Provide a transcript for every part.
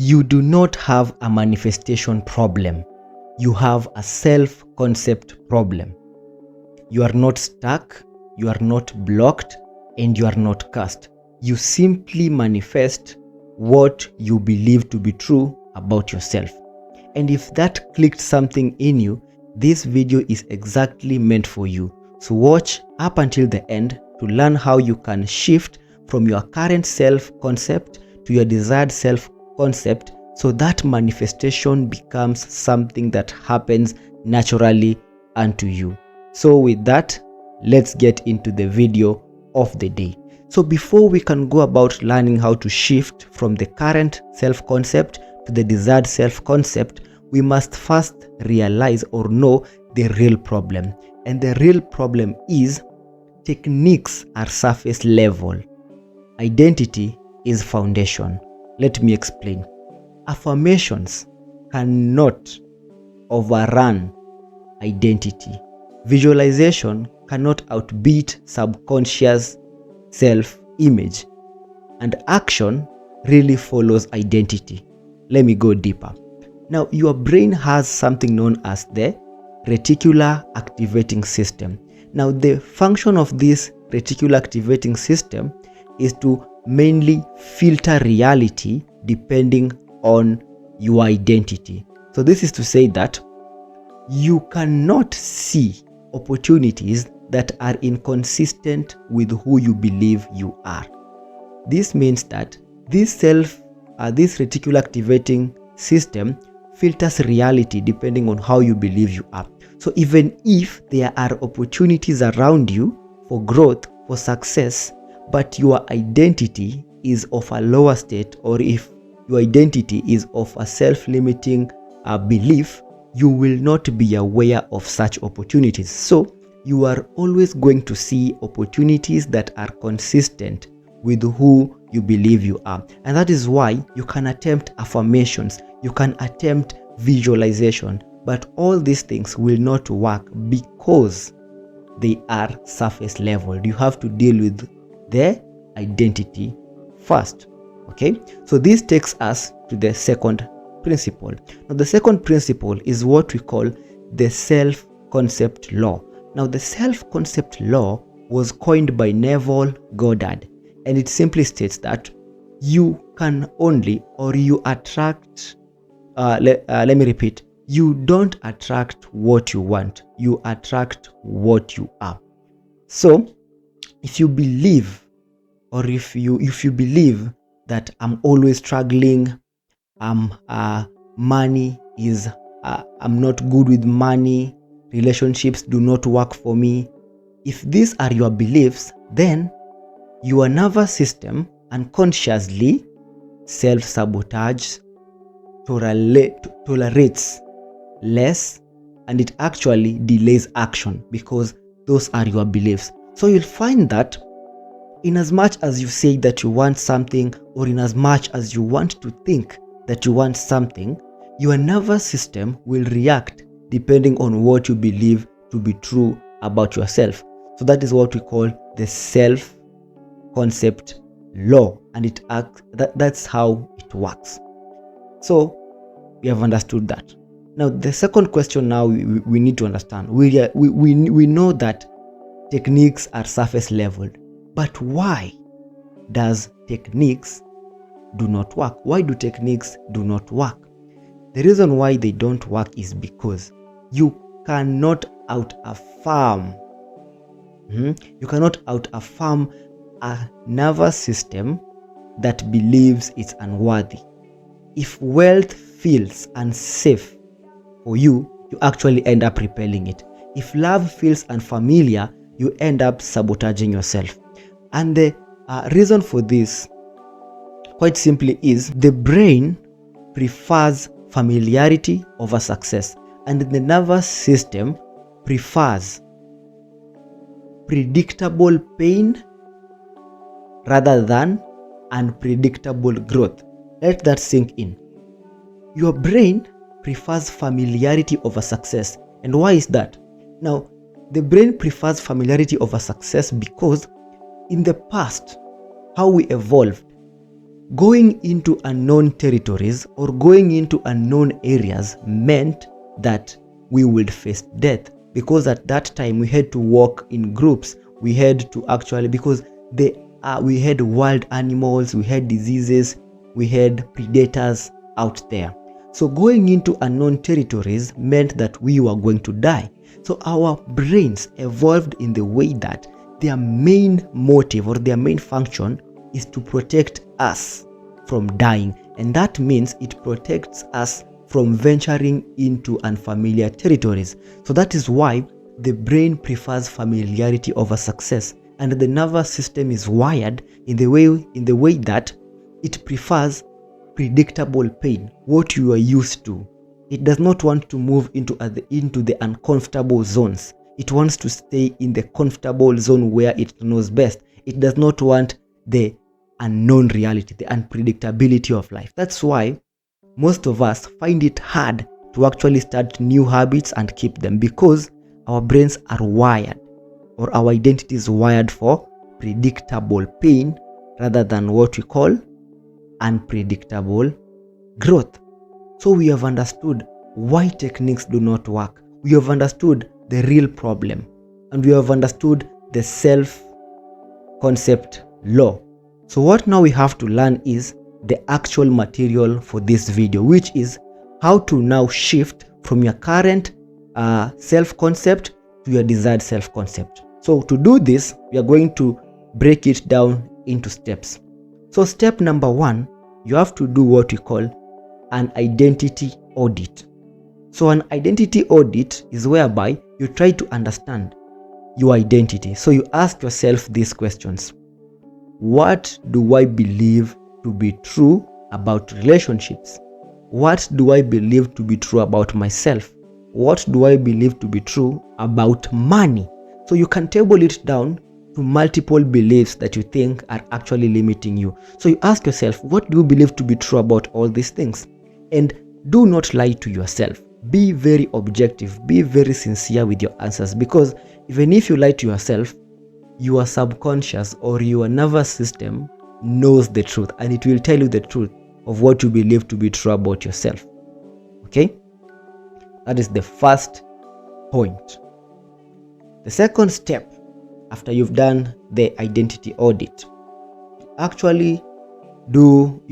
You do not have a manifestation problem. You have a self-concept problem. You are not stuck, you are not blocked, and you are not cursed. You simply manifest what you believe to be true about yourself. And if that clicked something in you, this video is exactly meant for you. So watch up until the end to learn how you can shift from your current self-concept to your desired self-concept, so that manifestation becomes something that happens naturally unto you. So with that, let's get into the video of the day. So before we can go about learning how to shift from the current self-concept to the desired self-concept, we must first realize or know the real problem. And the real problem is techniques are surface level. Identity is foundation. Let me explain. Affirmations cannot overrun identity. Visualization cannot outbeat subconscious self-image. And action really follows identity. Let me go deeper. Now, your brain has something known as the reticular activating system. Now, the function of this reticular activating system is to mainly filter reality depending on your identity. So this is to say that you cannot see opportunities that are inconsistent with who you believe you are. This means that this reticular activating system filters reality depending on how you believe you are. So even if there are opportunities around you for growth, for success, but your identity is of a lower state, or if your identity is of a self-limiting belief, you will not be aware of such opportunities. So you are always going to see opportunities that are consistent with who you believe you are. And that is why you can attempt affirmations, you can attempt visualization, but all these things will not work because they are surface level. You have to deal with their identity first. Okay, so this takes us to the second principle. Now, the second principle is what we call the self-concept law. Now, the self-concept law was coined by Neville Goddard, and it simply states that you can only, or you attract, let me repeat, you don't attract what you want, you attract what you are. So if you believe, or if you believe that I'm always struggling, money is, I'm not good with money, relationships do not work for me. If these are your beliefs, then your nervous system unconsciously self-sabotage, tolerates less, and it actually delays action because those are your beliefs. So you'll find that in as much as you say that you want something, or in as much as you want to think that you want something, your nervous system will react depending on what you believe to be true about yourself. So that is what we call the self-concept law, and that's how it works. So we have understood that. Now, the second question now we need to understand. We know that techniques are surface leveled, but why does techniques do not work? Why do techniques do not work? The reason why they don't work is because you cannot out-affirm. You cannot out-affirm a nervous system that believes it's unworthy. If wealth feels unsafe for you, you actually end up repelling it. If love feels unfamiliar, you end up sabotaging yourself. And the reason for this, quite simply, is the brain prefers familiarity over success, and the nervous system prefers predictable pain rather than unpredictable growth. Let that sink in. Your brain prefers familiarity over success. And why is that? Now, the brain prefers familiarity over success because in the past, how we evolved, going into unknown territories or going into unknown areas meant that we would face death, because at that time we had to walk in groups. We had to actually, because we had wild animals, we had diseases, we had predators out there. So going into unknown territories meant that we were going to die. So our brains evolved in the way that their main motive or their main function is to protect us from dying. And that means it protects us from venturing into unfamiliar territories. So that is why the brain prefers familiarity over success. And the nervous system is wired in the way that it prefers predictable pain, what you are used to. It does not want to move into the uncomfortable zones. It wants to stay in the comfortable zone where it knows best. It does not want the unknown reality, the unpredictability of life. That's why most of us find it hard to actually start new habits and keep them, because our brains are wired, or our identity is wired for predictable pain rather than what we call unpredictable growth. So we have understood why techniques do not work. We have understood the real problem, and we have understood the self-concept law. So what now we have to learn is the actual material for this video, which is how to now shift from your current self-concept to your desired self-concept. So to do this, we are going to break it down into steps. So step number 1, you have to do what we call an identity audit. So an identity audit is whereby you try to understand your identity. So you ask yourself these questions. What do I believe to be true about relationships? What do I believe to be true about myself? What do I believe to be true about money? So you can table it down to multiple beliefs that you think are actually limiting you. So you ask yourself, what do you believe to be true about all these things? And do not lie to yourself. Be very objective. Be very sincere with your answers, because even if you lie to yourself, your subconscious or your nervous system knows the truth, and it will tell you the truth of what you believe to be true about yourself. Okay? That is the first point. The second step, after you've done the identity audit, you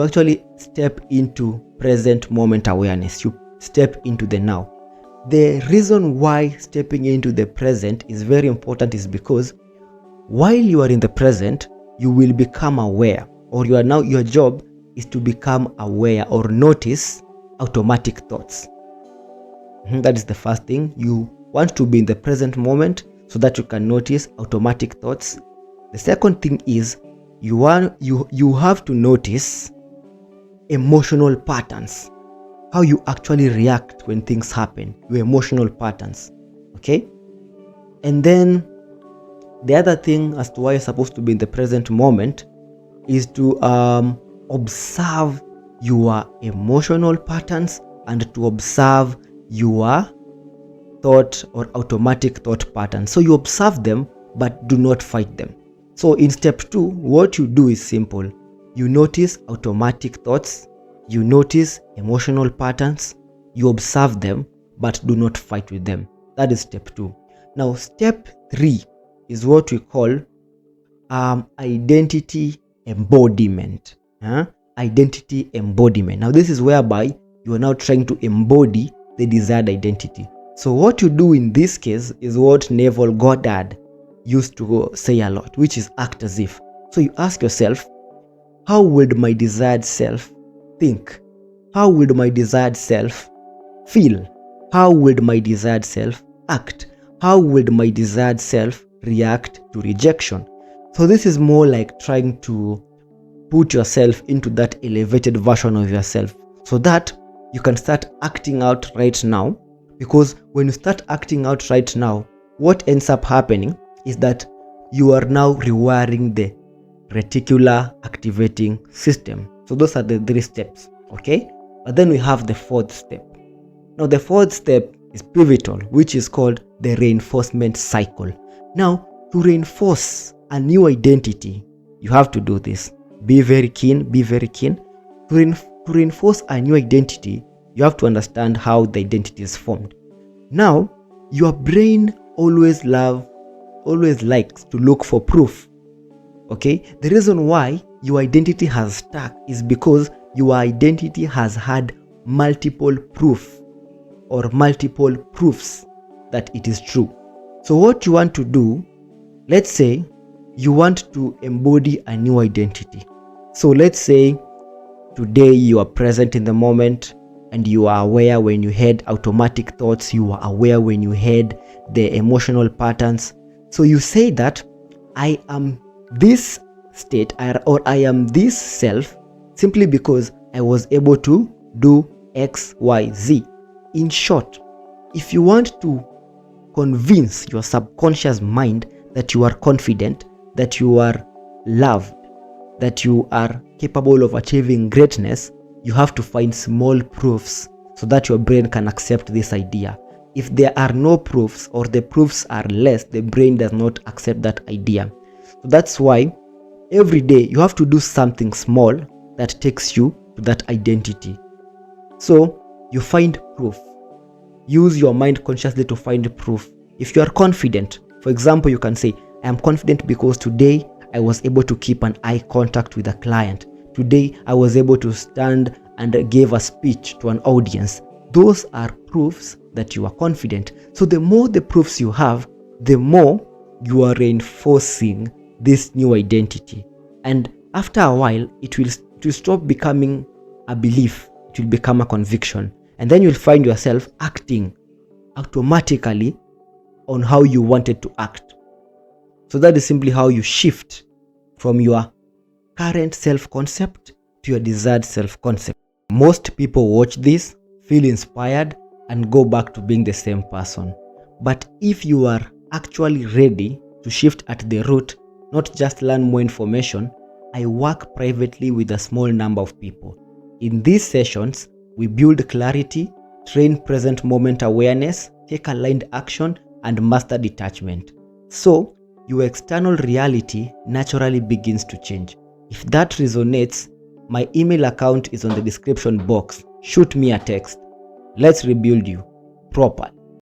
actually step into present moment awareness. You step into the now. The reason why stepping into the present is very important is because while you are in the present, you will become aware, or your job is to become aware or notice automatic thoughts. That is the first thing. You want to be in the present moment so that you can notice automatic thoughts. The second thing is you have to notice emotional patterns, how you actually react when things happen, your emotional patterns. Okay? And then the other thing as to why you're supposed to be in the present moment is to observe your emotional patterns and to observe your thought or automatic thought patterns. So you observe them, but do not fight them. So in step 2, what you do is simple. You notice automatic thoughts, you notice emotional patterns, you observe them, but do not fight with them. That is step 2. Now step 3 is what we call identity embodiment. Identity embodiment. Now this is whereby you are now trying to embody the desired identity. So what you do in this case is what Neville Goddard used to say a lot, which is act as if. So you ask yourself, how would my desired self think? How would my desired self feel? How would my desired self act? How would my desired self react to rejection? So this is more like trying to put yourself into that elevated version of yourself so that you can start acting out right now. Because when you start acting out right now, what ends up happening is that you are now rewiring the reticular activating system. So those are the 3 steps, okay? But then we have the 4th step. Now the 4th step is pivotal, which is called the reinforcement cycle. Now, to reinforce a new identity, you have to do this. Be very keen, be very keen. To reinforce a new identity, you have to understand how the identity is formed. Now, your brain always likes to look for proof. Okay? The reason why your identity has stuck is because your identity has had multiple proof or multiple proofs that it is true. So what you want to do, let's say you want to embody a new identity. So let's say today you are present in the moment and you are aware when you had automatic thoughts, you are aware when you had the emotional patterns. So you say that I am this state or I am this self simply because I was able to do X, Y, Z. In short, if you want to convince your subconscious mind that you are confident, that you are loved, that you are capable of achieving greatness, you have to find small proofs so that your brain can accept this idea. If there are no proofs or the proofs are less, the brain does not accept that idea. So that's why every day you have to do something small that takes you to that identity. So you find proof. Use your mind consciously to find proof. If you are confident, for example, you can say, I am confident because today I was able to keep an eye contact with a client. Today I was able to stand and give a speech to an audience. Those are proofs that you are confident. So the more the proofs you have, the more you are reinforcing this new identity. And after a while, it will stop becoming a belief. It will become a conviction. And then you'll find yourself acting automatically on how you wanted to act. So that is simply how you shift from your current self-concept to your desired self-concept. Most people watch this, feel inspired, and go back to being the same person. But if you are actually ready to shift at the root, not just learn more information, I work privately with a small number of people. In these sessions, we build clarity, train present moment awareness, take aligned action, and master detachment. So, your external reality naturally begins to change. If that resonates, my email account is on the description box. Shoot me a text. Let's rebuild you properly.